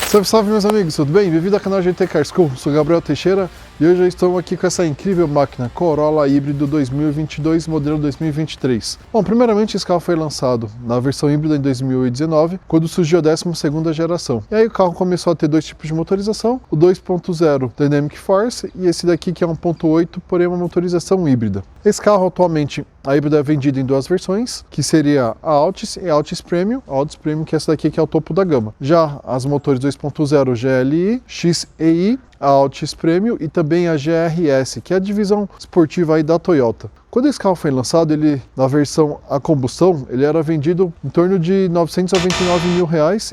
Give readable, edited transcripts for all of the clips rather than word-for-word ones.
Salve, salve meus amigos, tudo bem? Bem-vindo ao canal GT Car School, sou Gabriel Teixeira e hoje eu estou aqui com essa incrível máquina Corolla híbrido 2022, modelo 2023. Bom, primeiramente esse carro foi lançado na versão híbrida em 2019, quando surgiu a 12ª geração. E aí o carro começou a ter dois tipos de motorização, o 2.0 Dynamic Force e esse daqui que é 1.8, porém uma motorização híbrida. Esse carro atualmente, a híbrida é vendida em duas versões, que seria a Altis e a Altis Premium. A Altis Premium que é essa daqui que é o topo da gama. Já as motores 2.0 GLI, XEI, a Altis Premium e também a GRS, que é a divisão esportiva aí da Toyota. Quando esse carro foi lançado, ele na versão a combustão, ele era vendido em torno de R$ 999 mil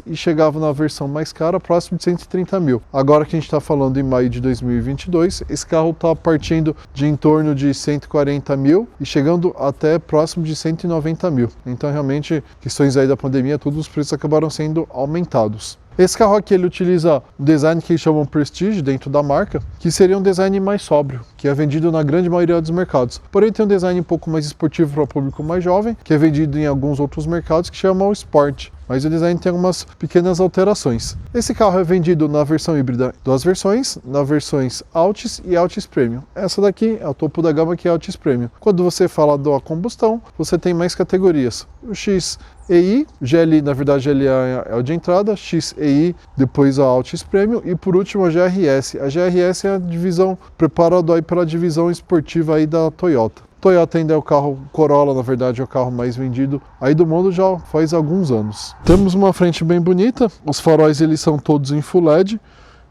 e chegava na versão mais cara próximo de 130 mil. Agora que a gente está falando em maio de 2022, esse carro está partindo de em torno de 140 mil e chegando até próximo de 190 mil. Então realmente, questões aí da pandemia, todos os preços acabaram sendo aumentados. Esse carro aqui ele utiliza um design que eles chamam Prestige dentro da marca, que seria um design mais sóbrio, que é vendido na grande maioria dos mercados. Porém tem um design um pouco mais esportivo para o público mais jovem, que é vendido em alguns outros mercados, que chama o Sport. Mas o design tem algumas pequenas alterações. Esse carro é vendido na versão híbrida, duas versões, nas versões Altis e Altis Premium. Essa daqui é o topo da gama, que é a Altis Premium. Quando você fala da combustão, você tem mais categorias. O XEI, GLI, na verdade GLI é o de entrada, XEI, depois a Altis Premium e por último a GRS. A GRS é a divisão preparada aí pela divisão esportiva aí da Toyota. Toyota ainda é o carro, Corolla na verdade é o carro mais vendido aí do mundo já faz alguns anos. Temos uma frente bem bonita, os faróis eles são todos em Full LED,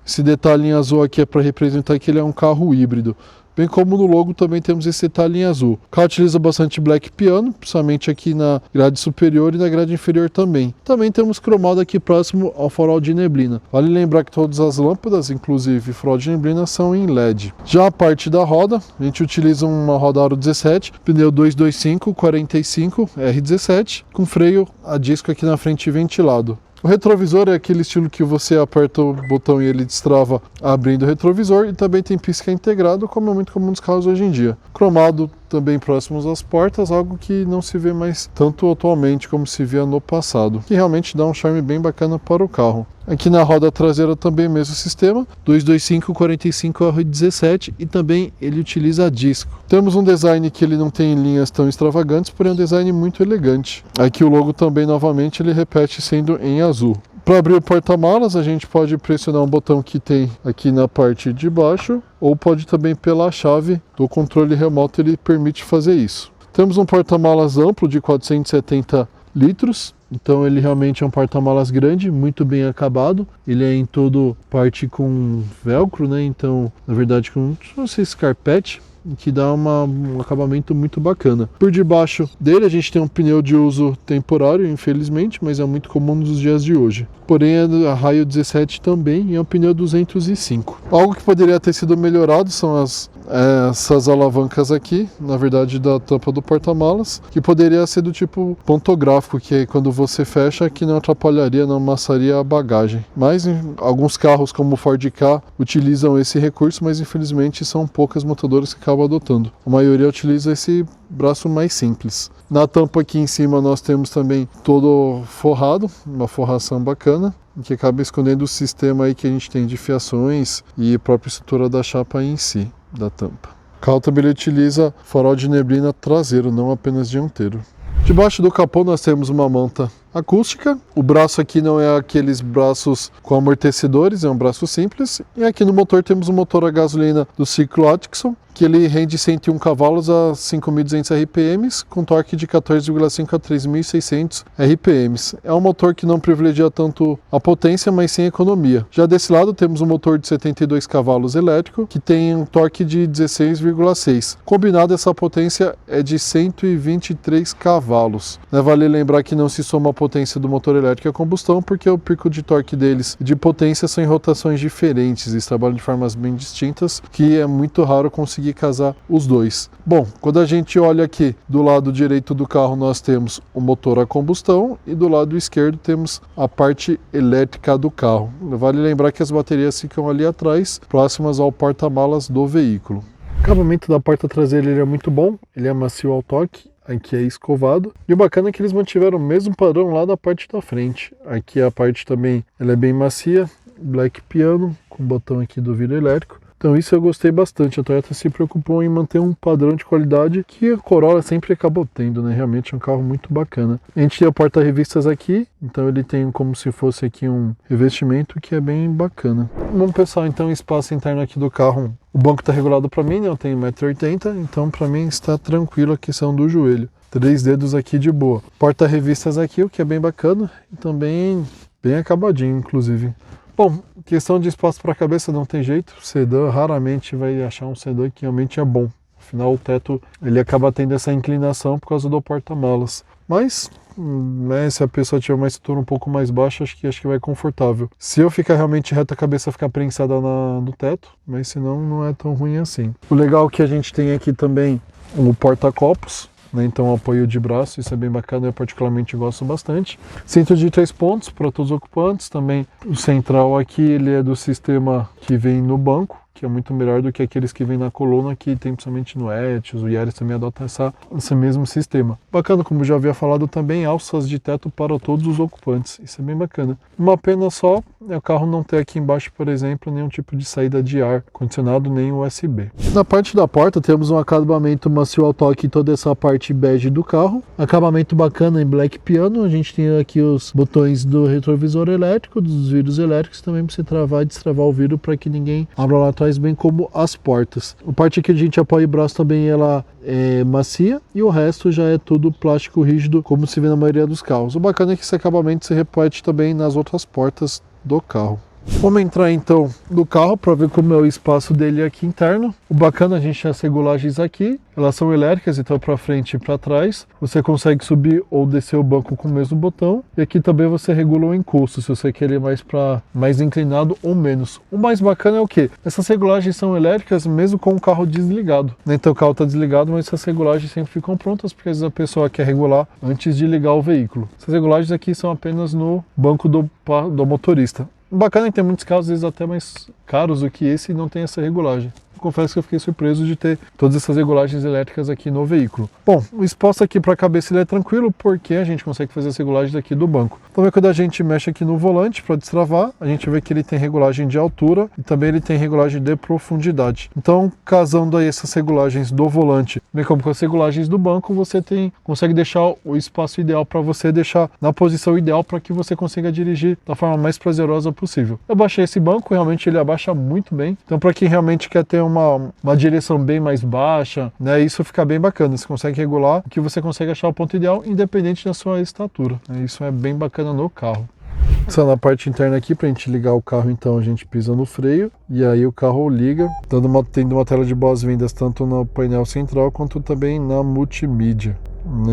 esse detalhe em azul aqui é para representar que ele é um carro híbrido. Bem como no logo também temos esse detalhe em azul. O carro utiliza bastante black piano, principalmente aqui na grade superior e na grade inferior também. Também temos cromado aqui próximo ao farol de neblina. Vale lembrar que todas as lâmpadas, inclusive farol de neblina, são em LED. Já a parte da roda, a gente utiliza uma roda aro 17, pneu 225/45 R17, com freio a disco aqui na frente ventilado. O retrovisor é aquele estilo que você aperta o botão e ele destrava abrindo o retrovisor e também tem pisca integrado, como é muito comum nos carros hoje em dia. Cromado também próximos às portas, algo que não se vê mais tanto atualmente como se via no passado, que realmente dá um charme bem bacana para o carro. Aqui na roda traseira também mesmo sistema, 225/45 R17 e também ele utiliza disco. Temos um design que ele não tem linhas tão extravagantes, porém é um design muito elegante. Aqui o logo também novamente ele repete sendo em azul. Para abrir o porta-malas a gente pode pressionar um botão que tem aqui na parte de baixo ou pode também pela chave do controle remoto ele permite fazer isso. Temos um porta-malas amplo de 470 litros. Então ele realmente é um porta-malas grande, muito bem acabado. Ele é em todo parte com velcro, né? Então, na verdade, com esse carpete, que dá um acabamento muito bacana. Por debaixo dele a gente tem um pneu de uso temporário, infelizmente, mas é muito comum nos dias de hoje. Porém é a raio 17 também e é um pneu 205. Algo que poderia ter sido melhorado são essas alavancas aqui, na verdade da tampa do porta-malas, que poderia ser do tipo pontográfico, que aí quando você fecha que não atrapalharia, não amassaria a bagagem. Mas alguns carros como o Ford Ka utilizam esse recurso, mas infelizmente são poucas montadoras que acabam adotando. A maioria utiliza esse braço mais simples. Na tampa aqui em cima nós temos também todo forrado, uma forração bacana, que acaba escondendo o sistema aí que a gente tem de fiações e a própria estrutura da chapa em si, da tampa. O carro também utiliza farol de neblina traseiro, não apenas dianteiro. Debaixo do capô nós temos uma manta acústica. O braço aqui não é aqueles braços com amortecedores, é um braço simples. E aqui no motor temos um motor a gasolina do ciclo Atkinson, que ele rende 101 cavalos a 5.200 RPM, com torque de 14,5 a 3.600 RPM. É um motor que não privilegia tanto a potência, mas sim a economia. Já desse lado temos um motor de 72 cavalos elétrico, que tem um torque de 16,6. Combinado, essa potência é de 123 cavalos. Vale lembrar que não se soma a potência do motor elétrico a combustão, porque o pico de torque deles de potência são em rotações diferentes, eles trabalham de formas bem distintas, que é muito raro conseguir casar os dois. Bom, quando a gente olha aqui do lado direito do carro nós temos o motor a combustão e do lado esquerdo temos a parte elétrica do carro. Vale lembrar que as baterias ficam ali atrás, próximas ao porta-malas do veículo. O acabamento da porta traseira ele é muito bom, ele é macio ao toque, aqui é escovado. E o bacana é que eles mantiveram o mesmo padrão lá da parte da frente. Aqui a parte também ela é bem macia, Black Piano, com o botão aqui do vidro elétrico. Então isso eu gostei bastante, a Toyota se preocupou em manter um padrão de qualidade que a Corolla sempre acabou tendo, né? Realmente é um carro muito bacana. A gente tem o porta-revistas aqui, então ele tem como se fosse aqui um revestimento que é bem bacana. Vamos pensar então o espaço interno aqui do carro. O banco está regulado para mim, né? Eu tenho 1,80 m, então para mim está tranquilo a questão do joelho. 3 dedos aqui de boa. Porta-revistas aqui, o que é bem bacana e também bem acabadinho, inclusive. Bom, questão de espaço para a cabeça não tem jeito, sedã raramente vai achar um sedã que realmente é bom. Afinal, o teto ele acaba tendo essa inclinação por causa do porta-malas. Mas, né, se a pessoa tiver uma estrutura um pouco mais baixa, acho que vai confortável. Se eu ficar realmente reto, a cabeça ficar prensada no teto, mas senão não é tão ruim assim. O legal é que a gente tem aqui também o porta-copos. Então apoio de braço, isso é bem bacana, eu particularmente gosto bastante. Centro de 3 pontos para todos os ocupantes, também o central aqui ele é do sistema que vem no banco, que é muito melhor do que aqueles que vêm na coluna, que tem principalmente no Etios, o Yaris também adota esse mesmo sistema. Bacana, como já havia falado também, alças de teto para todos os ocupantes, isso é bem bacana. Uma pena só é o carro não ter aqui embaixo, por exemplo, nenhum tipo de saída de ar condicionado, nem USB. Na parte da porta temos um acabamento macio ao toque, toda essa parte bege do carro. Acabamento bacana em Black Piano, a gente tem aqui os botões do retrovisor elétrico, dos vidros elétricos, também para você travar e destravar o vidro para que ninguém abra lá atrás, bem como as portas. A parte que a gente apoia o braço também ela é macia e o resto já é tudo plástico rígido, como se vê na maioria dos carros. O bacana é que esse acabamento se repete também nas outras portas do carro. Vamos entrar então no carro para ver como é o espaço dele aqui interno. O bacana, a gente tem as regulagens aqui, elas são elétricas, então para frente e para trás. Você consegue subir ou descer o banco com o mesmo botão. E aqui também você regula o encosto, se você quer ir mais inclinado ou menos. O mais bacana é o que? Essas regulagens são elétricas mesmo com o carro desligado. Então o carro está desligado, mas essas regulagens sempre ficam prontas, porque às vezes a pessoa quer regular antes de ligar o veículo. Essas regulagens aqui são apenas no banco do motorista. O bacana é que tem muitos carros, às vezes até mais caros do que esse, e não tem essa regulagem. Confesso que eu fiquei surpreso de ter todas essas regulagens elétricas aqui no veículo. Bom, o espaço aqui para a cabeça ele é tranquilo, porque a gente consegue fazer as regulagens aqui do banco. Também quando a gente mexe aqui no volante para destravar, a gente vê que ele tem regulagem de altura e também ele tem regulagem de profundidade. Então, casando aí essas regulagens do volante, bem como com as regulagens do banco, você consegue deixar o espaço ideal para você deixar na posição ideal para que você consiga dirigir da forma mais prazerosa possível. Eu baixei esse banco, realmente ele abaixa muito bem. Então, para quem realmente quer ter uma direção bem mais baixa, né, isso fica bem bacana. Você consegue regular o que você consegue achar o ponto ideal, independente da sua estatura. Isso é bem bacana no carro. Só na parte interna aqui, para a gente ligar o carro, então a gente pisa no freio e aí o carro liga, tendo uma tela de boas-vindas tanto no painel central quanto também na multimídia.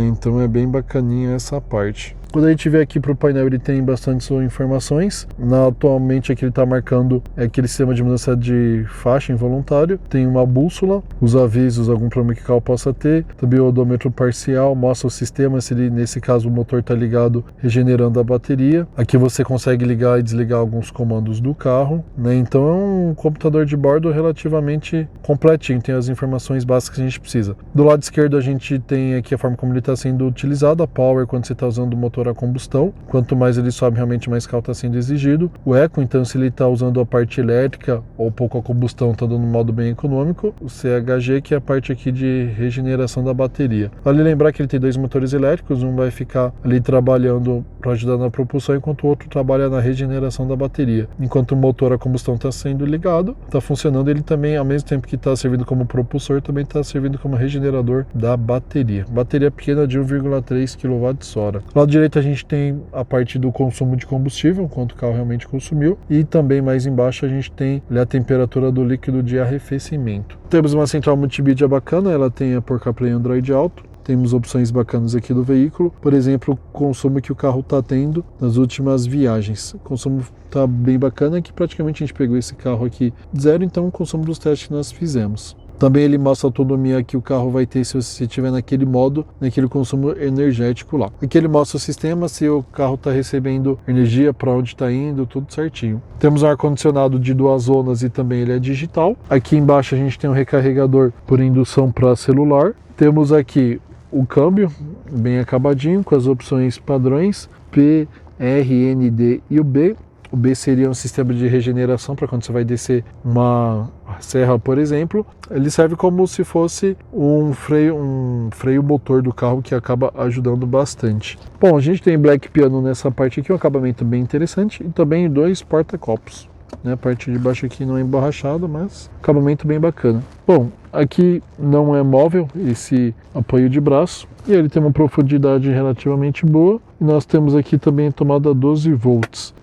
Então é bem bacaninha essa parte. Quando a gente vê aqui para o painel, ele tem bastante informações. Atualmente aqui ele está marcando aquele sistema de mudança de faixa involuntário. Tem uma bússola, os avisos, algum problema que o carro possa ter. Também o odômetro parcial, mostra o sistema, se ele, nesse caso o motor está ligado, regenerando a bateria. Aqui você consegue ligar e desligar alguns comandos do carro, né? Então é um computador de bordo relativamente completinho, tem as informações básicas que a gente precisa. Do lado esquerdo a gente tem aqui a forma como ele está sendo utilizado, a power quando você está usando o motor a combustão, quanto mais ele sobe realmente mais carro está sendo exigido. O eco, então se ele está usando a parte elétrica ou pouco a combustão, está dando um modo bem econômico. O CHG, que é a parte aqui de regeneração da bateria. Vale lembrar que ele tem 2 motores elétricos, um vai ficar ali trabalhando para ajudar na propulsão, enquanto o outro trabalha na regeneração da bateria. Enquanto o motor a combustão está sendo ligado, está funcionando, ele também, ao mesmo tempo que está servindo como propulsor, também está servindo como regenerador da bateria. Bateria pequena de 1,3 kWh. Do lado direito a gente tem a parte do consumo de combustível, quanto o carro realmente consumiu, e também mais embaixo a gente tem a temperatura do líquido de arrefecimento. Temos uma central multimídia bacana, ela tem a Apple CarPlay Android Auto. Temos opções bacanas aqui do veículo, por exemplo, o consumo que o carro está tendo nas últimas viagens. O consumo está bem bacana, que praticamente a gente pegou esse carro aqui zero, então o consumo dos testes que nós fizemos. Também ele mostra a autonomia que o carro vai ter se você estiver naquele modo, naquele consumo energético lá. Aqui ele mostra o sistema, se o carro está recebendo energia, para onde está indo, tudo certinho. Temos um ar-condicionado de 2 zonas e também ele é digital. Aqui embaixo a gente tem um recarregador por indução para celular. Temos aqui o câmbio bem acabadinho, com as opções padrões P, R, N, D e o B. O B seria um sistema de regeneração para quando você vai descer uma serra, por exemplo. Ele serve como se fosse um freio motor do carro, que acaba ajudando bastante. Bom, a gente tem Black Piano nessa parte aqui, um acabamento bem interessante, e também 2 porta-copos. A parte de baixo aqui não é emborrachado, mas acabamento bem bacana. Bom, aqui não é móvel esse apoio de braço, e ele tem uma profundidade relativamente boa. E nós temos aqui também a tomada 12 volts,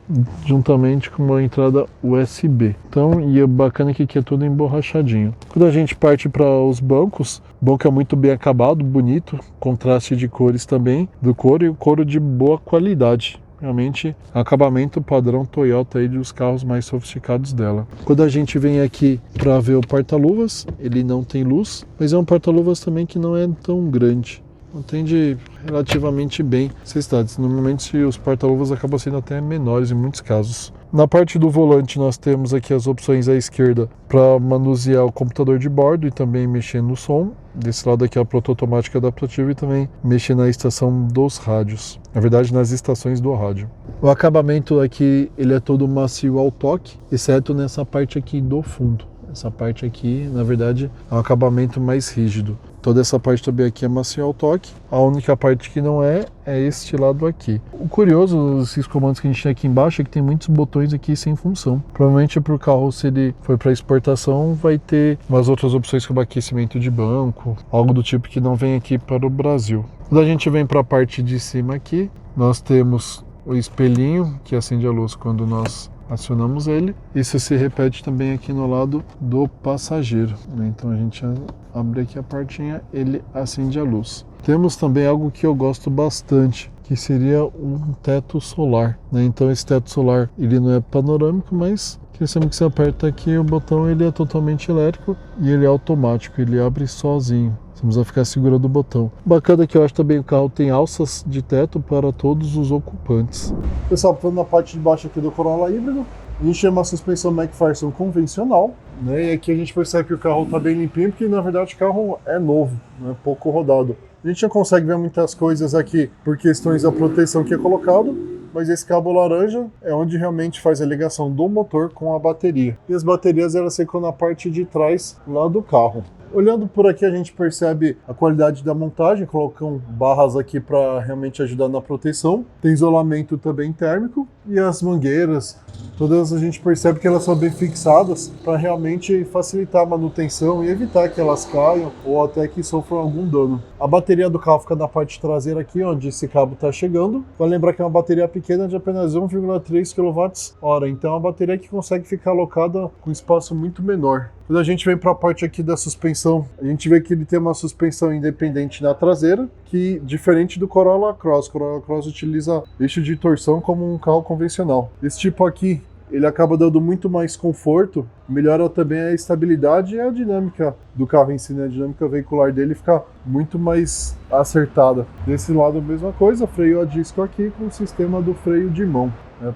juntamente com uma entrada USB. Então, e é bacana que aqui é tudo emborrachadinho. Quando a gente parte para os bancos, o banco é muito bem acabado, bonito, contraste de cores também do couro, e o couro de boa qualidade. Realmente, acabamento padrão Toyota aí dos carros mais sofisticados dela. Quando a gente vem aqui para ver o porta-luvas, ele não tem luz, mas é um porta-luvas também que não é tão grande. Atende relativamente bem essas cidades. Normalmente os porta-luvas acabam sendo até menores em muitos casos. Na parte do volante nós temos aqui as opções à esquerda para manusear o computador de bordo e também mexer no som. Desse lado aqui é a porta automática adaptativa e também mexer na estação dos rádios. Na verdade, nas estações do rádio. O acabamento aqui ele é todo macio ao toque, exceto nessa parte aqui do fundo. Essa parte aqui, na verdade, é um acabamento mais rígido. Toda essa parte também aqui é macio ao toque. A única parte que não é este lado aqui. O curioso desses comandos que a gente tem aqui embaixo é que tem muitos botões aqui sem função. Provavelmente para o carro, se ele for para exportação, vai ter umas outras opções como aquecimento de banco, algo do tipo que não vem aqui para o Brasil. Quando a gente vem para a parte de cima aqui, nós temos o espelhinho que acende a luz quando nós acionamos ele. Isso se repete também aqui no lado do passageiro, né? Então a gente abre aqui a portinha, ele acende a luz. Temos também algo que eu gosto bastante, que seria um teto solar, né? Então esse teto solar ele não é panorâmico, mas sempre que você aperta aqui o botão, ele é totalmente elétrico e ele é automático, ele abre sozinho. Vamos a ficar segurando o botão. Bacana que eu acho também que o carro tem alças de teto para todos os ocupantes. Pessoal, falando na parte de baixo aqui do Corolla híbrido, a gente tem uma suspensão McPherson convencional, né? E aqui a gente percebe que o carro está bem limpinho, porque na verdade o carro é novo, né? Pouco rodado. A gente não consegue ver muitas coisas aqui por questões da proteção que é colocado, mas esse cabo laranja é onde realmente faz a ligação do motor com a bateria. E as baterias elas ficam na parte de trás lá do carro. Olhando por aqui a gente percebe a qualidade da montagem, colocam barras aqui para realmente ajudar na proteção. Tem isolamento também térmico e as mangueiras, todas a gente percebe que elas são bem fixadas para realmente facilitar a manutenção e evitar que elas caiam ou até que sofram algum dano. A bateria do carro fica na parte traseira aqui, onde esse cabo está chegando. Vale lembrar que é uma bateria pequena de apenas 1,3 kWh, então é uma bateria que consegue ficar alocada com espaço muito menor. Quando a gente vem para a parte aqui da suspensão, a gente vê que ele tem uma suspensão independente na traseira, que diferente do Corolla Cross. O Corolla Cross utiliza eixo de torção como um carro convencional. Esse tipo aqui, ele acaba dando muito mais conforto, melhora também a estabilidade e a dinâmica do carro em si, né? A dinâmica veicular dele fica muito mais acertada. Desse lado a mesma coisa, freio a disco aqui com o sistema do freio de mão,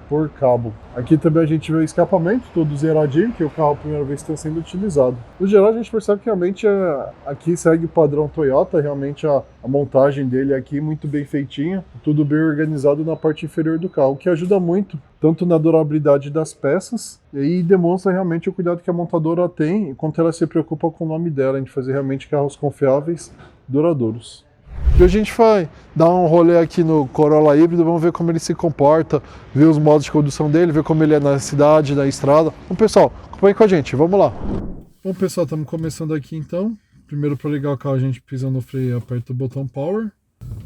por cabo. Aqui também a gente vê o escapamento, todo zeradinho, que o carro a primeira vez está sendo utilizado. No geral a gente percebe que realmente aqui segue o padrão Toyota, realmente a montagem dele aqui muito bem feitinha, tudo bem organizado na parte inferior do carro, o que ajuda muito, tanto na durabilidade das peças, e aí demonstra realmente o cuidado que a montadora tem, enquanto ela se preocupa com o nome dela, de fazer realmente carros confiáveis, duradouros. E hoje a gente vai dar um rolê aqui no Corolla híbrido, vamos ver como ele se comporta, ver os modos de condução dele, ver como ele é na cidade, na estrada. Bom, pessoal, acompanhe com a gente, vamos lá. Bom, pessoal, estamos começando aqui então. Primeiro, para ligar o carro, a gente pisa no freio e aperta o botão Power.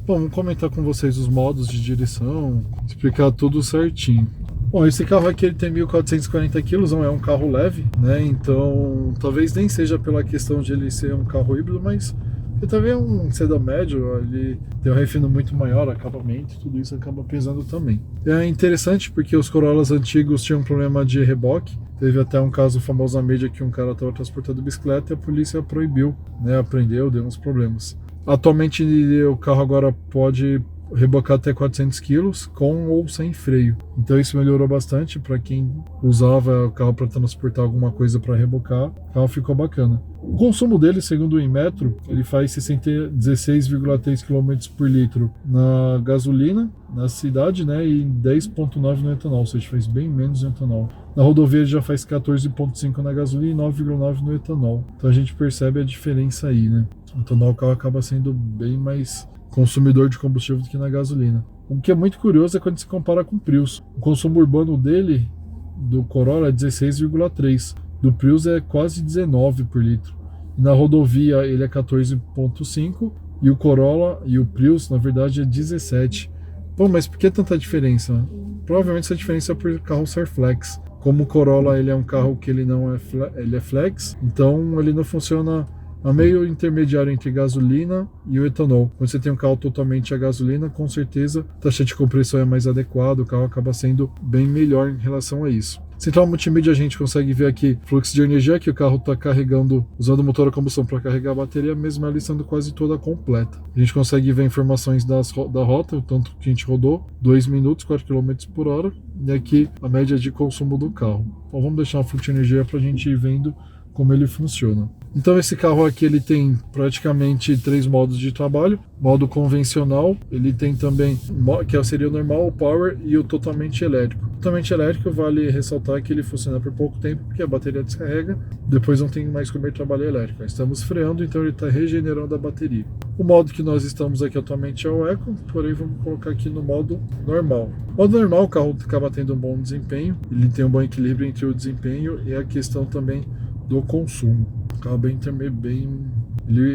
Bom, vamos comentar com vocês os modos de direção, explicar tudo certinho. Bom, esse carro aqui ele tem 1.440 kg, não é um carro leve, né? Então, talvez nem seja pela questão de ele ser um carro híbrido, mas ele também é um sedã médio, ele tem um refino muito maior, acabamento, tudo isso acaba pesando também. É interessante porque os Corollas antigos tinham um problema de reboque. Teve até um caso famoso na mídia que um cara estava transportando bicicleta e a polícia proibiu, né? Apreendeu, deu uns problemas. Atualmente o carro agora pode rebocar até 400 kg com ou sem freio. Então isso melhorou bastante para quem usava o carro para transportar alguma coisa para rebocar. O carro ficou bacana. O consumo dele, segundo o Inmetro, ele faz 16,3 km por litro na gasolina, na cidade, né, e 10,9 no etanol, ou seja, faz bem menos no etanol. Na rodovia ele já faz 14,5 na gasolina e 9,9 no etanol. Então a gente percebe a diferença aí, né? O etanol, o carro acaba sendo bem mais consumidor de combustível do que na gasolina. O que é muito curioso é quando se compara com o Prius. O consumo urbano dele, do Corolla, é 16,3. Do Prius é quase 19 por litro. E na rodovia ele é 14,5 e o Corolla e o Prius, na verdade, é 17. Bom, mas por que tanta diferença? Provavelmente essa diferença é por carro ser flex. Como o Corolla ele é um carro que ele não é ele é flex, então ele não funciona a meio intermediário entre gasolina e o etanol. Quando você tem um carro totalmente a gasolina, com certeza a taxa de compressão é mais adequada, o carro acaba sendo bem melhor em relação a isso. Central multimídia, a gente consegue ver aqui fluxo de energia que o carro está carregando, usando o motor a combustão para carregar a bateria, mesmo ela estando quase toda completa. A gente consegue ver informações da rota, o tanto que a gente rodou, 2 minutos, 4 km por hora, e aqui a média de consumo do carro. Então vamos deixar o fluxo de energia para a gente ir vendo como ele funciona. Então esse carro aqui ele tem praticamente 3 modos de trabalho. Modo convencional, ele tem também, que seria o normal, o power e o totalmente elétrico. Totalmente elétrico, vale ressaltar que ele funciona por pouco tempo, porque a bateria descarrega, depois não tem mais como ele trabalhar elétrico. Estamos freando, então ele está regenerando a bateria. O modo que nós estamos aqui atualmente é o Eco, porém vamos colocar aqui no modo normal. No modo normal, o carro acaba tendo um bom desempenho, ele tem um bom equilíbrio entre o desempenho e a questão também do consumo. O carro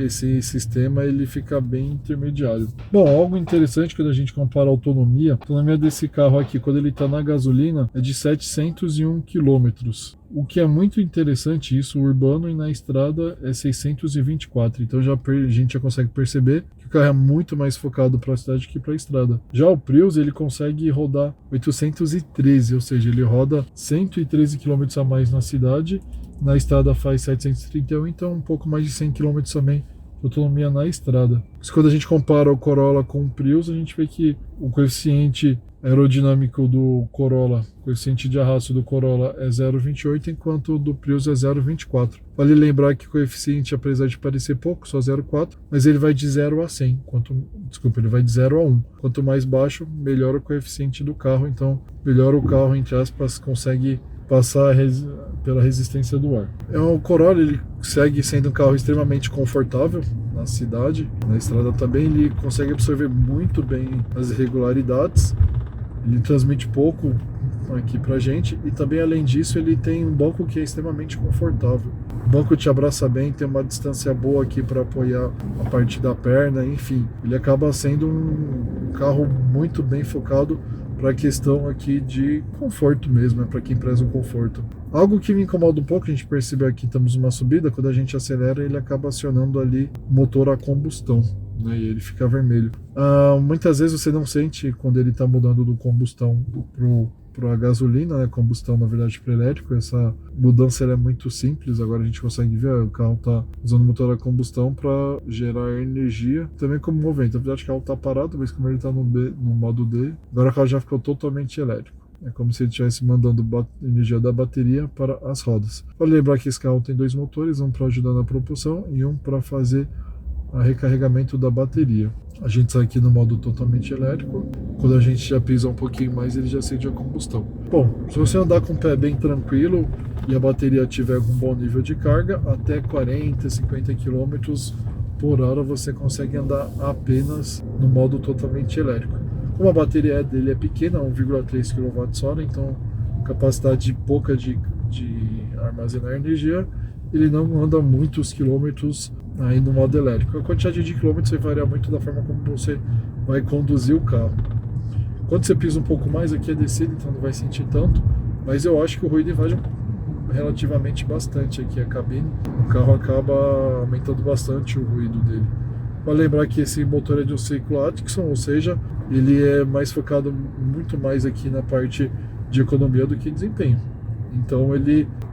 esse sistema ele fica bem intermediário. Bom, algo interessante quando a gente compara a autonomia desse carro aqui, quando ele está na gasolina, é de 701 km. O que é muito interessante, isso urbano, e na estrada é 624. Então a gente já consegue perceber que o carro é muito mais focado para a cidade que para a estrada. Já o Prius, ele consegue rodar 813, ou seja, ele roda 113 km a mais na cidade. Na estrada faz 731, então um pouco mais de 100 km também de autonomia na estrada. Quando a gente compara o Corolla com o Prius, a gente vê que o coeficiente aerodinâmico do Corolla, o coeficiente de arrasto do Corolla é 0,28, enquanto o do Prius é 0,24. Vale lembrar que o coeficiente, apesar de parecer pouco, só 0,4, mas ele vai de 0 a 100. Ele vai de 0 a 1. Quanto mais baixo, melhor o coeficiente do carro, então melhor o carro, entre aspas, consegue passar pela resistência do ar. O Corolla ele segue sendo um carro extremamente confortável na cidade, na estrada também, ele consegue absorver muito bem as irregularidades, ele transmite pouco aqui pra gente e também, além disso, ele tem um banco que é extremamente confortável. O banco te abraça bem, tem uma distância boa aqui para apoiar a parte da perna, enfim, ele acaba sendo um carro muito bem focado para a questão aqui de conforto mesmo, para quem preza o conforto. Algo que me incomoda um pouco, a gente percebe aqui, estamos numa subida, quando a gente acelera, ele acaba acionando ali o motor a combustão, né, e ele fica vermelho. Muitas vezes você não sente quando ele está mudando do combustão para a gasolina, né, combustão na verdade para elétrico. Essa mudança é muito simples, agora a gente consegue ver, o carro está usando o motor a combustão para gerar energia, também como movimento. Na verdade o carro está parado, mas como ele está no modo D, agora o carro já ficou totalmente elétrico. É como se ele estivesse mandando energia da bateria para as rodas. Vale lembrar que esse carro tem 2 motores, um para ajudar na propulsão e um para fazer o recarregamento da bateria. A gente sai aqui no modo totalmente elétrico. Quando a gente já pisa um pouquinho mais, ele já acende a combustão. Bom, se você andar com o pé bem tranquilo e a bateria tiver um bom nível de carga, até 40, 50 km por hora você consegue andar apenas no modo totalmente elétrico. Como a bateria dele é pequena, 1,3 kWh, então capacidade pouca de armazenar energia, ele não anda muitos quilômetros aí no modo elétrico. A quantidade de quilômetros vai variar muito da forma como você vai conduzir o carro. Quando você pisa um pouco mais, aqui é descida, então não vai sentir tanto, mas eu acho que o ruído invade relativamente bastante aqui a cabine. O carro acaba aumentando bastante o ruído dele. Vale lembrar que esse motor é de um ciclo Atkinson, ou seja, ele é mais focado muito mais aqui na parte de economia do que desempenho. Então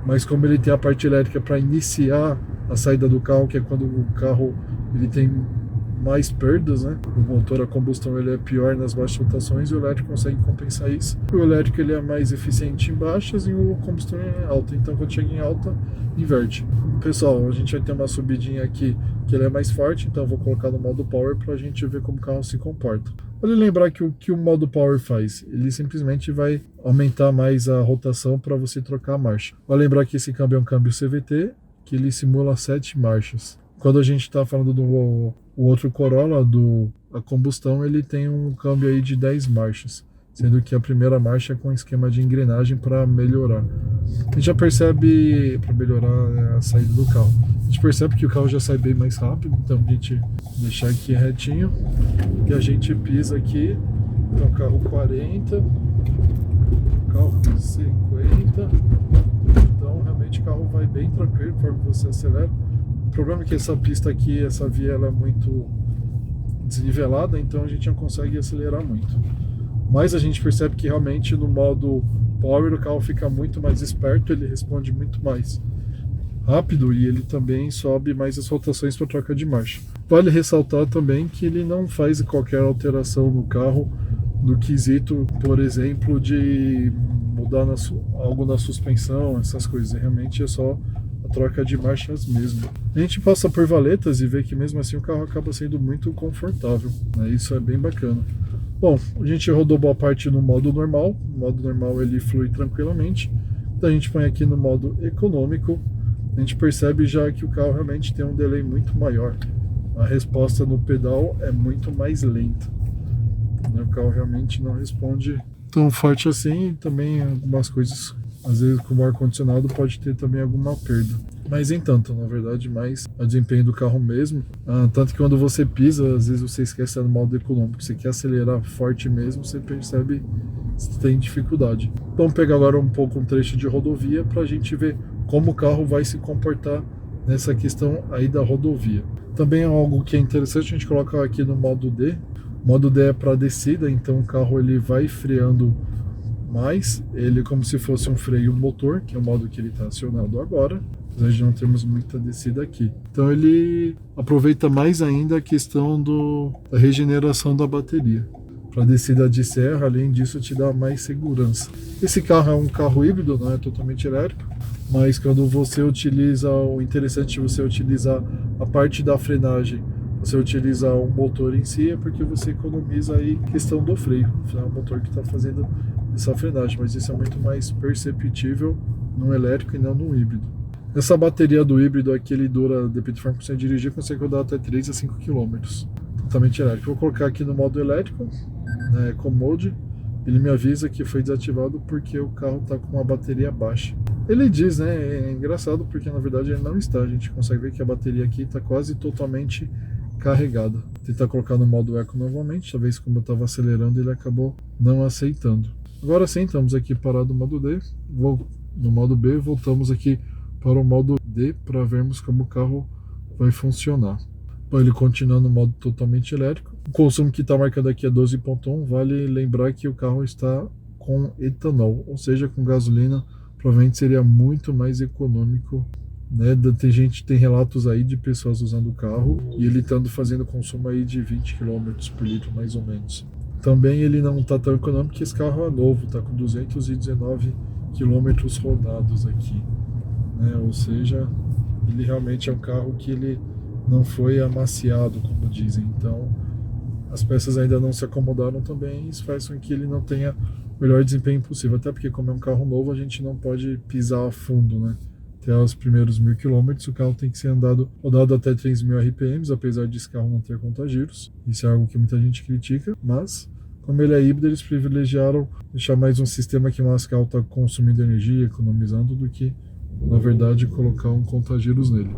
mas como ele tem a parte elétrica para iniciar a saída do carro, que é quando o carro ele tem mais perdas, né? O motor a combustão ele é pior nas baixas rotações e o elétrico consegue compensar isso. O elétrico ele é mais eficiente em baixas e o combustão é alta, então quando chega em alta, inverte. Pessoal, a gente vai ter uma subidinha aqui que ele é mais forte, então eu vou colocar no modo Power para a gente ver como o carro se comporta. Vale lembrar que o que o modo Power faz, ele simplesmente vai aumentar mais a rotação para você trocar a marcha. Vale lembrar que esse câmbio é um câmbio CVT, que ele simula 7 marchas. Quando a gente está falando do o outro Corolla, a combustão, ele tem um câmbio aí de 10 marchas, sendo que a primeira marcha é com esquema de engrenagem para melhorar. A gente já percebe, para melhorar a saída do carro, a gente percebe que o carro já sai bem mais rápido, então a gente deixar aqui retinho e a gente pisa aqui, então carro 40, carro 50, então realmente o carro vai bem tranquilo conforme você acelera. O problema é que essa pista aqui, essa via, ela é muito desnivelada, então a gente não consegue acelerar muito. Mas a gente percebe que realmente no modo Power o carro fica muito mais esperto, ele responde muito mais rápido e ele também sobe mais as rotações para troca de marcha. Vale ressaltar também que ele não faz qualquer alteração no carro no quesito, por exemplo, de mudar algo na suspensão, essas coisas. Realmente é só troca de marchas mesmo. A gente passa por valetas e vê que mesmo assim o carro acaba sendo muito confortável, né? Isso é bem bacana. Bom, a gente rodou boa parte no modo normal. O modo normal ele flui tranquilamente. Então a gente põe aqui no modo econômico. A gente percebe já que o carro realmente tem um delay muito maior. A resposta no pedal é muito mais lenta. O carro realmente não responde tão forte assim, e também algumas coisas, às vezes com o ar-condicionado pode ter também alguma perda. Mas em tanto, na verdade, mais o desempenho do carro mesmo. Tanto que quando você pisa, às vezes você esquece no modo econômico. Você quer acelerar forte mesmo, você percebe que tem dificuldade. Vamos pegar agora um trecho de rodovia para a gente ver como o carro vai se comportar nessa questão aí da rodovia. Também é algo que é interessante, a gente coloca aqui no modo D. O modo D é para descida, então o carro ele vai freando mais, ele como se fosse um freio motor, que é o modo que ele está acionado agora, apesar de não termos muita descida aqui. Então ele aproveita mais ainda a questão da regeneração da bateria. Para descida de serra, além disso, te dá mais segurança. Esse carro é um carro híbrido, não é totalmente elétrico, mas quando você utiliza, o interessante é você utilizar a parte da frenagem, você utilizar o motor em si, é porque você economiza aí questão do freio. Afinal, é o motor que está fazendo essa frenagem, mas isso é muito mais perceptível no elétrico e não no híbrido. Essa bateria do híbrido aqui, ele dura, depende de forma que você dirigir, consegue rodar até 3 a 5 km. Totalmente elétrico. Vou colocar aqui no modo elétrico, né, Eco Mode. Ele me avisa que foi desativado porque o carro está com uma bateria baixa. Ele diz, né, é engraçado porque na verdade ele não está. A gente consegue ver que a bateria aqui está quase totalmente carregada. Vou tentar colocar no modo Eco novamente, talvez como eu estava acelerando ele acabou não aceitando. Agora sim, estamos aqui parado no modo D, no modo B, voltamos aqui para o modo D para vermos como o carro vai funcionar. Bom, ele continua no modo totalmente elétrico. O consumo que está marcado aqui é 12,1, vale lembrar que o carro está com etanol, ou seja, com gasolina, provavelmente seria muito mais econômico, né? Tem relatos aí de pessoas usando o carro e ele estando fazendo consumo aí de 20 km por litro, mais ou menos. Também ele não está tão econômico porque esse carro é novo, está com 219 km rodados aqui, né? Ou seja, ele realmente é um carro que ele não foi amaciado, como dizem. Então, as peças ainda não se acomodaram também, isso faz com que ele não tenha o melhor desempenho possível. Até porque, como é um carro novo, a gente não pode pisar a fundo, né? Até os primeiros 1.000 km, o carro tem que ser rodado até 3.000 RPM, apesar desse carro não ter contagiros. Isso é algo que muita gente critica, mas como ele é híbrido, eles privilegiaram deixar mais um sistema que mais carro está consumindo energia, economizando, do que, na verdade, colocar um contagiros nele.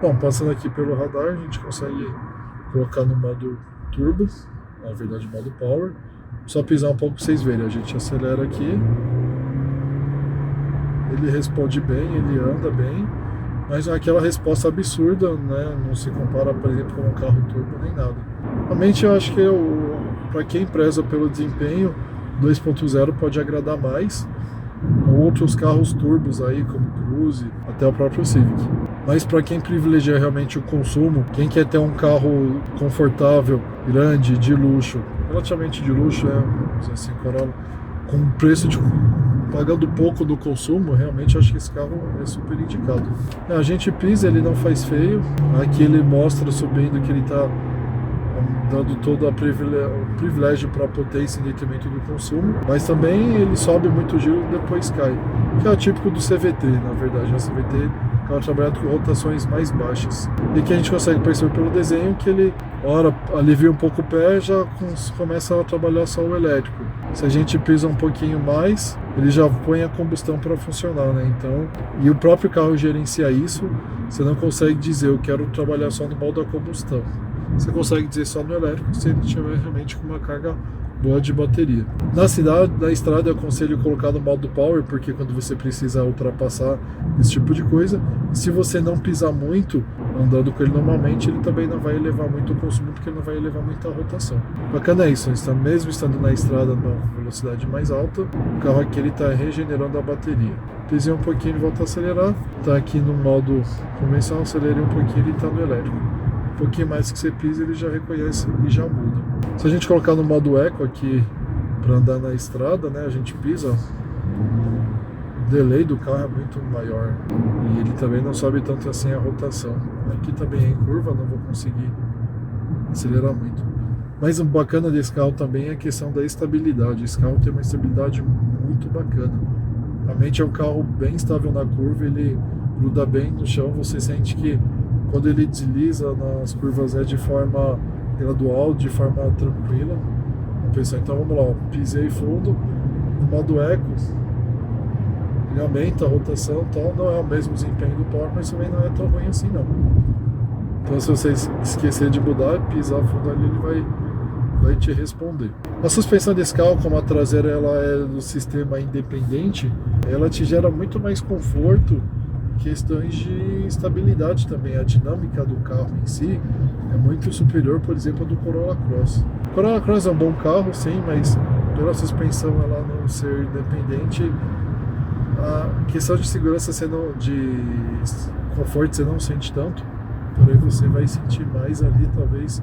Bom, passando aqui pelo radar, a gente consegue colocar no modo Turbo, na verdade modo Power. Só pisar um pouco para vocês verem, a gente acelera aqui. Ele responde bem, ele anda bem, mas é aquela resposta absurda, né? Não se compara, por exemplo, com um carro turbo nem nada. Realmente eu acho que para quem preza pelo desempenho, 2.0 pode agradar mais. Outros carros turbos aí, como Cruze, até o próprio Civic. Mas para quem privilegia realmente o consumo, quem quer ter um carro confortável, grande, de luxo, relativamente de luxo, vamos dizer assim, Corolla, com um preço de pagando pouco do consumo, realmente acho que esse carro é super indicado. A gente pisa, ele não faz feio, aqui ele mostra subindo que ele está dando todo o privilégio para a potência em detrimento do consumo, mas também ele sobe muito giro e depois cai, que é o típico do CVT, na verdade. O CVT é carro trabalhado com rotações mais baixas, e que a gente consegue perceber pelo desenho que ele, ora, alivia um pouco o pé, já começa a trabalhar só o elétrico. Se a gente pisa um pouquinho mais, ele já põe a combustão para funcionar, né? Então, e o próprio carro gerencia isso, você não consegue dizer eu quero trabalhar só no modo da combustão. Você consegue dizer só no elétrico se ele estiver realmente com uma carga boa de bateria. Na cidade, na estrada, eu aconselho colocar no modo Power, porque quando você precisa ultrapassar esse tipo de coisa, e se você não pisar muito, andando com ele normalmente, ele também não vai elevar muito o consumo, porque ele não vai elevar muita rotação. Bacana é isso, mesmo estando na estrada numa velocidade mais alta, o carro aqui está regenerando a bateria. Pisei um pouquinho e volta a acelerar, está aqui no modo convencional, acelerei um pouquinho e está no elétrico. Um pouquinho mais que você pisa, ele já reconhece e já muda. Se a gente colocar no modo Eco aqui para andar na estrada, né, a gente pisa, o delay do carro é muito maior e ele também não sobe tanto assim a rotação. Aqui também é em curva, não vou conseguir acelerar muito. Mas o bacana desse carro também é a questão da estabilidade. Esse carro tem uma estabilidade muito bacana. Realmente é um carro bem estável na curva, ele gruda bem no chão, você sente que quando ele desliza nas curvas é de forma gradual, de forma tranquila. Então vamos lá, pisei fundo, no modo Eco, ele aumenta a rotação, tal, não é o mesmo desempenho do Power, mas também não é tão ruim assim não. Então se você esquecer de mudar, pisar fundo ali, ele vai te responder. A suspensão desse carro, como a traseira ela é do sistema independente, ela te gera muito mais conforto, questões de estabilidade também. A dinâmica do carro em si é muito superior, por exemplo, do Corolla Cross. O Corolla Cross é um bom carro, sim, mas pela suspensão ela não ser independente, a questão de segurança, de conforto, você não sente tanto, porém você vai sentir mais ali, talvez,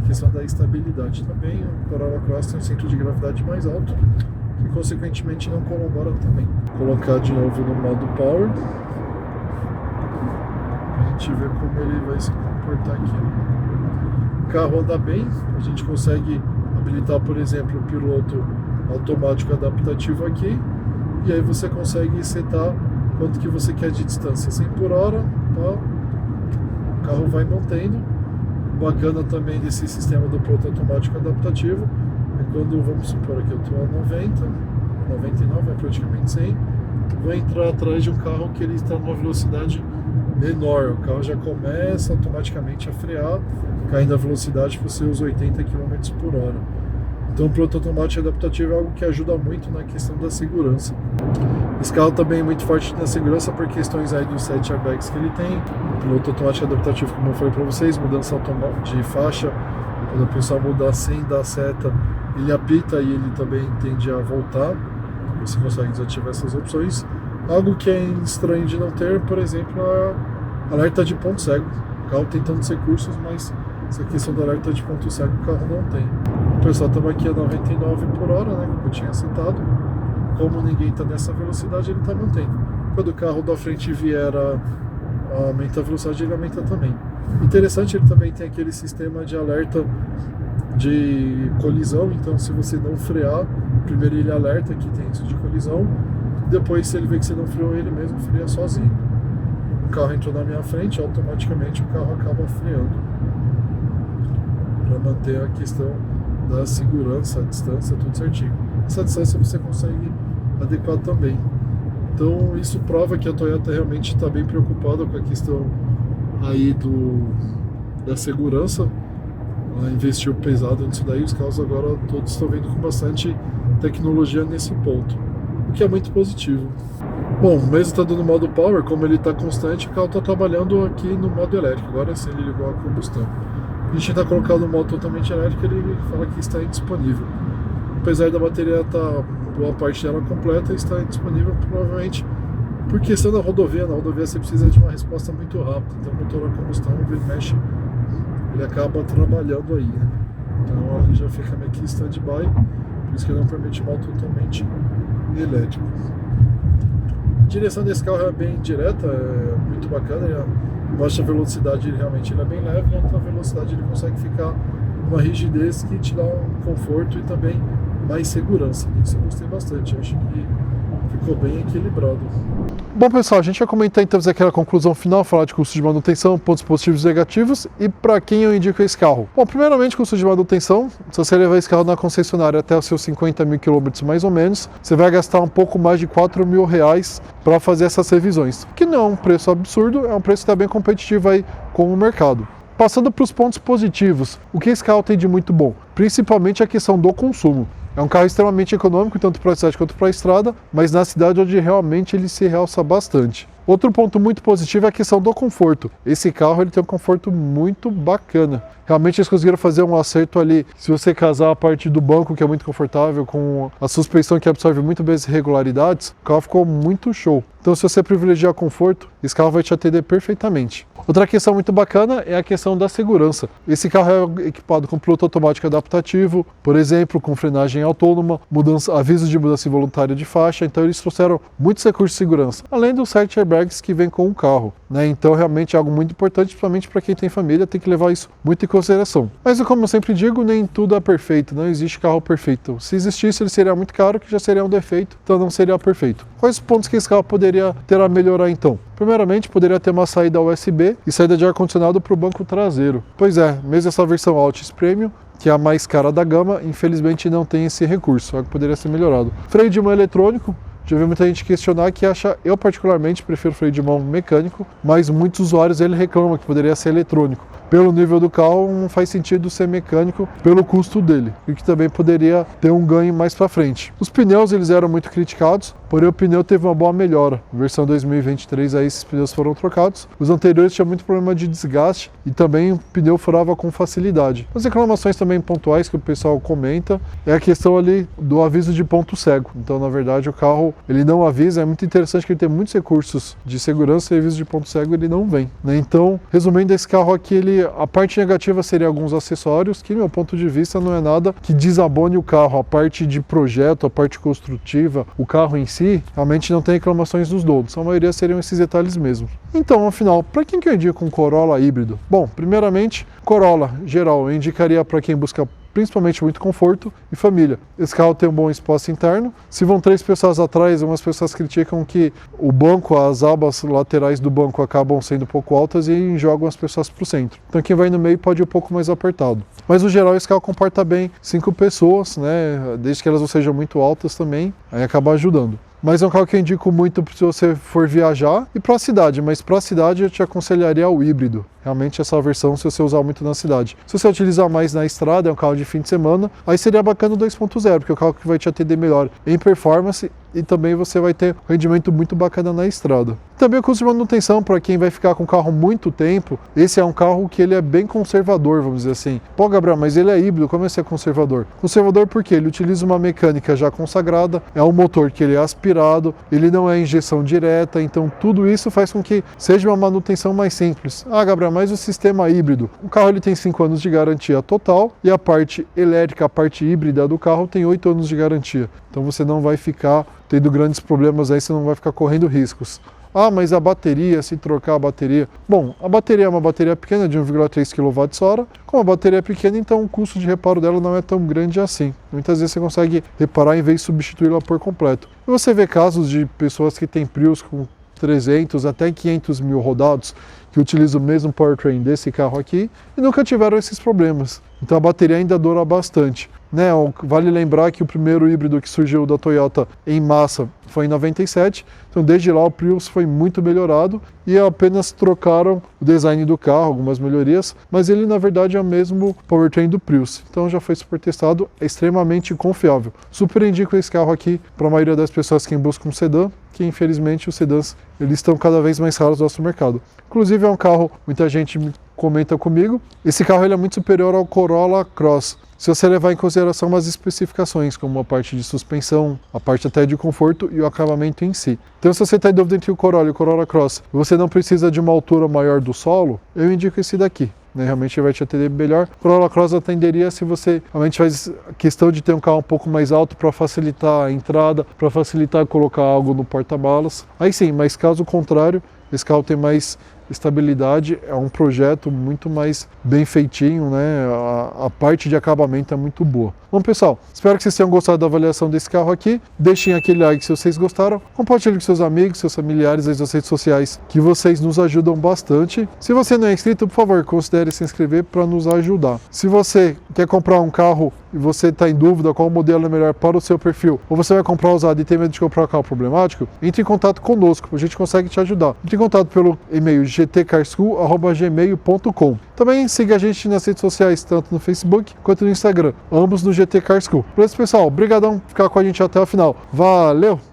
a questão da estabilidade. Também o Corolla Cross tem um centro de gravidade mais alto, que consequentemente não colabora também. Vou colocar de novo no modo Power, a gente vê como ele vai se comportar aqui. O carro anda bem, a gente consegue habilitar, por exemplo, o piloto automático adaptativo aqui, e aí você consegue setar quanto que você quer de distância, 100 por hora, tá? O carro vai mantendo. Bacana também desse sistema do piloto automático adaptativo é quando, vamos supor aqui, eu estou a 90, 99, é praticamente 100, vou entrar atrás de um carro que ele está numa velocidade menor, o carro já começa automaticamente a frear, caindo a velocidade para os seus 80 km por hora. Então o piloto automático adaptativo é algo que ajuda muito na questão da segurança. Esse carro também é muito forte na segurança por questões aí dos 7 airbags que ele tem. O piloto automático adaptativo, como eu falei para vocês, mudança de faixa, quando a pessoa muda sem dar seta, ele apita e ele também tende a voltar. Você consegue desativar essas opções. Algo que é estranho de não ter, por exemplo, é alerta de ponto cego. O carro tem tantos recursos, mas essa questão do alerta de ponto cego o carro não tem. O pessoal estava aqui a 99 por hora, né, como eu tinha citado. Como ninguém está nessa velocidade, ele está mantendo. Quando o carro da frente vier a aumentar a velocidade, ele aumenta também. Interessante, ele também tem aquele sistema de alerta de colisão, então se você não frear, primeiro ele alerta que tem isso de colisão, depois se ele vê que você não freou, ele mesmo freia sozinho. O carro entrou na minha frente, automaticamente o carro acaba freando, para manter a questão da segurança, a distância, tudo certinho. Essa distância você consegue adequar também. Então isso prova que a Toyota realmente está bem preocupada com a questão aí da segurança. Ela investiu pesado nisso daí, os carros agora todos estão vendo com bastante tecnologia nesse ponto, o que é muito positivo. Bom, mesmo estando no modo Power, como ele está constante, o carro está trabalhando aqui no modo elétrico. Agora sim ele ligou a combustão. A gente está colocando o modo totalmente elétrico, ele fala que está indisponível. Apesar da bateria estar boa parte dela completa, está indisponível, provavelmente Por questão da rodovia, na rodovia você precisa de uma resposta muito rápida, então o motor a combustão, ele mexe, ele acaba trabalhando aí, né? Então ele já fica meio que stand-by, por isso que ele não permite moto totalmente elétrico. A direção desse carro é bem direta, é muito bacana, a baixa velocidade ele realmente ele é bem leve, e a alta velocidade ele consegue ficar uma rigidez que te dá um conforto e também mais segurança. Isso eu gostei bastante, eu acho que ficou bem equilibrado. Bom pessoal, a gente vai comentar então aquela conclusão final, falar de custo de manutenção, pontos positivos e negativos e para quem eu indico esse carro. Bom, primeiramente custo de manutenção, se você levar esse carro na concessionária até os seus 50 mil quilômetros mais ou menos, você vai gastar um pouco mais de R$4.000 para fazer essas revisões, que não é um preço absurdo, é um preço que está bem competitivo aí com o mercado. Passando para os pontos positivos, o que esse carro tem de muito bom? Principalmente a questão do consumo. É um carro extremamente econômico, tanto para a cidade quanto para a estrada, mas na cidade onde realmente ele se realça bastante. Outro ponto muito positivo é a questão do conforto. Esse carro ele tem um conforto muito bacana. Realmente eles conseguiram fazer um acerto ali, se você casar a parte do banco, que é muito confortável, com a suspensão que absorve muito bem as irregularidades, o carro ficou muito show. Então se você privilegiar conforto, esse carro vai te atender perfeitamente. Outra questão muito bacana é a questão da segurança. Esse carro é equipado com piloto automático adaptativo, por exemplo, com frenagem autônoma, avisos de mudança involuntária de faixa, então eles trouxeram muitos recursos de segurança, além dos 7 airbags que vem com o carro, né? Então realmente é algo muito importante, principalmente para quem tem família, tem que levar isso muito em consideração. Mas como eu sempre digo, nem tudo é perfeito, não existe carro perfeito. Se existisse, ele seria muito caro, que já seria um defeito, então não seria perfeito. Quais os pontos que esse carro poderia ter a melhorar então? Primeiramente, poderia ter uma saída USB e saída de ar-condicionado para o banco traseiro. Pois é, mesmo essa versão Altis Premium, que é a mais cara da gama, infelizmente não tem esse recurso, algo que poderia ser melhorado. Freio de mão eletrônico, já vi muita gente questionar que acha, eu particularmente prefiro freio de mão mecânico, mas muitos usuários ele reclamam que poderia ser eletrônico. Pelo nível do carro, não faz sentido ser mecânico pelo custo dele, e que também poderia ter um ganho mais para frente. Os pneus eles eram muito criticados, porém o pneu teve uma boa melhora. Na versão 2023 aí esses pneus foram trocados. Os anteriores tinham muito problema de desgaste e também o pneu furava com facilidade. As reclamações também pontuais que o pessoal comenta é a questão ali do aviso de ponto cego. Então, na verdade, o carro ele não avisa. É muito interessante que ele tem muitos recursos de segurança e aviso de ponto cego ele não vem, né? Então, resumindo, esse carro aqui a parte negativa seria alguns acessórios, que, do meu ponto de vista, não é nada que desabone o carro. A parte de projeto, a parte construtiva, o carro em si, realmente não tem reclamações dos donos. A maioria seriam esses detalhes mesmo. Então, afinal, para quem que eu indico um Corolla híbrido? Bom, primeiramente, Corolla, geral, eu indicaria para quem busca principalmente muito conforto e família. Esse carro tem um bom espaço interno. Se vão 3 pessoas atrás, algumas pessoas criticam que o banco, as abas laterais do banco acabam sendo um pouco altas e jogam as pessoas para o centro. Então quem vai no meio pode ir um pouco mais apertado. Mas no geral esse carro comporta bem 5 pessoas, né? Desde que elas não sejam muito altas também, aí acaba ajudando. Mas é um carro que eu indico muito se você for viajar e para a cidade, mas para a cidade eu te aconselharia o híbrido. Realmente essa versão se você usar muito na cidade. Se você utilizar mais na estrada, é um carro de fim de semana, aí seria bacana o 2.0, porque é o carro que vai te atender melhor em performance e também você vai ter um rendimento muito bacana na estrada. Também o custo de manutenção, para quem vai ficar com o carro muito tempo, esse é um carro que ele é bem conservador, vamos dizer assim. Pô, Gabriel, mas ele é híbrido, como é ser conservador? Conservador porque ele utiliza uma mecânica já consagrada, é um motor que ele é aspirado, ele não é injeção direta, então tudo isso faz com que seja uma manutenção mais simples. Ah, Gabriel, mas o sistema híbrido, o carro ele tem 5 anos de garantia total e a parte elétrica, a parte híbrida do carro tem 8 anos de garantia. Então você não vai ficar tendo grandes problemas aí, você não vai ficar correndo riscos. Ah, mas a bateria, se trocar a bateria... Bom, a bateria é uma bateria pequena de 1,3 kWh. Como a bateria é pequena, então o custo de reparo dela não é tão grande assim. Muitas vezes você consegue reparar em vez de substituí-la por completo. E você vê casos de pessoas que têm Prius com 300 até 500 mil rodados, que utilizam o mesmo powertrain desse carro aqui e nunca tiveram esses problemas. Então a bateria ainda dura bastante. Né? Vale lembrar que o primeiro híbrido que surgiu da Toyota em massa foi em 97, então desde lá o Prius foi muito melhorado e apenas trocaram o design do carro, algumas melhorias, mas ele na verdade é o mesmo powertrain do Prius, então já foi super testado, é extremamente confiável. Super indico esse carro aqui para a maioria das pessoas que buscam um sedã, que infelizmente os sedãs eles estão cada vez mais raros no nosso mercado. Inclusive é um carro, muita gente me comenta comigo. Esse carro ele é muito superior ao Corolla Cross, se você levar em consideração umas especificações, como a parte de suspensão, a parte até de conforto e o acabamento em si. Então, se você está em dúvida entre o Corolla e o Corolla Cross, e você não precisa de uma altura maior do solo, eu indico esse daqui. Realmente vai te atender melhor. O Corolla Cross atenderia se você realmente faz questão de ter um carro um pouco mais alto para facilitar a entrada, para facilitar colocar algo no porta-malas. Aí sim, mas caso contrário, esse carro tem mais estabilidade, é um projeto muito mais bem feitinho, né? A parte de acabamento é muito boa. Bom, pessoal, espero que vocês tenham gostado da avaliação desse carro aqui. Deixem aquele like se vocês gostaram. Compartilhem com seus amigos, seus familiares nas redes sociais, que vocês nos ajudam bastante. Se você não é inscrito, por favor, considere se inscrever para nos ajudar. Se você quer comprar um carro e você está em dúvida qual modelo é melhor para o seu perfil, ou você vai comprar usado e tem medo de comprar um carro problemático, entre em contato conosco, a gente consegue te ajudar. Entre em contato pelo e-mail gtcarschool@gmail.com. Também siga a gente nas redes sociais, tanto no Facebook quanto no Instagram, ambos no GT Car School. Por isso, pessoal, obrigadão por ficar com a gente até o final. Valeu!